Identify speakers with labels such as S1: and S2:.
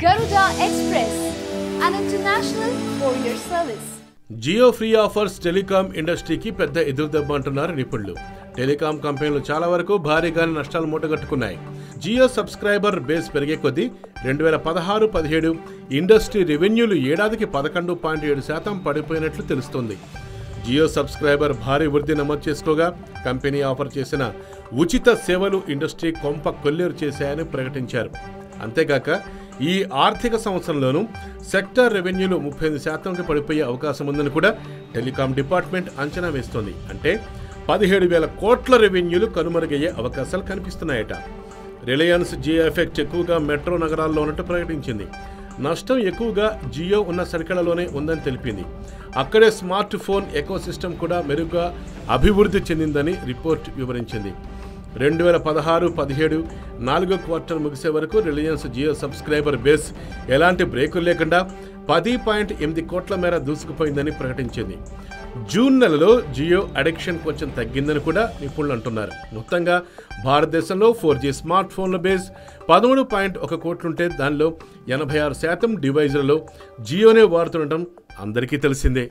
S1: Garuda Express, an international courier service.
S2: Jio free offers telecom ఇండస్ట్రీకి పెద్ద ఎదురుదెబ్బ అంటున్నారు నిపుణులు. టెలికాం కంపెనీలు చాలా వరకు భారీగానే నష్టాలు మూటగట్టుకున్నాయి. జియో సబ్స్క్రైబర్ బేస్ పెరిగే కొద్దీ 2016-17 ఇండస్ట్రీ రెవెన్యూలు ఏడాదికి 11.7% పడిపోయినట్లు తెలుస్తోంది. జియో సబ్స్క్రైబర్ భారీ వృద్ధి నమోదు చేసుకోగా కంపెనీ ఆఫర్ చేసిన ఉచిత సేవలు ఇండస్ట్రీ కొంప కొల్లేరు చేశాయని ప్రకటించారు. అంతేగాక ఈ ఆర్థిక సంవత్సరంలోనూ సెక్టార్ రెవెన్యూలు 35% పడిపోయే అవకాశం ఉందని కూడా టెలికాం డిపార్ట్మెంట్ అంచనా వేస్తోంది. అంటే 17,000 కోట్ల రెవెన్యూలు కనుమరుగయ్యే అవకాశాలు కనిపిస్తున్నాయట. రిలయన్స్ జియో ఎఫెక్ట్ ఎక్కువగా మెట్రో నగరాల్లో ఉన్నట్టు ప్రకటించింది. నష్టం ఎక్కువగా జియో ఉన్న సర్కిళ్లలోనే ఉందని తెలిపింది. అక్కడే స్మార్ట్ ఫోన్ ఎకోసిస్టమ్ కూడా మెరుగ్గా అభివృద్ధి చెందిందని రిపోర్ట్ వివరించింది. 2016-17 4వ క్వార్టర్ ముగిసే వరకు రిలయన్స్ జియో సబ్స్క్రైబర్ బేస్ ఎలాంటి బ్రేకులు లేకుండా 10.8 కోట్ల మేర దూసుకుపోయిందని ప్రకటించింది. జూన్ నెలలో జియో అడిక్షన్ కొంచెం తగ్గిందని కూడా నిపుణులు అంటున్నారు. మొత్తంగా భారతదేశంలో 4G స్మార్ట్ ఫోన్ల బేస్ 13.1 కోట్లుంటే దానిలో 86% డివైజులలో జియోనే వాడుతుండటం అందరికీ తెలిసిందే.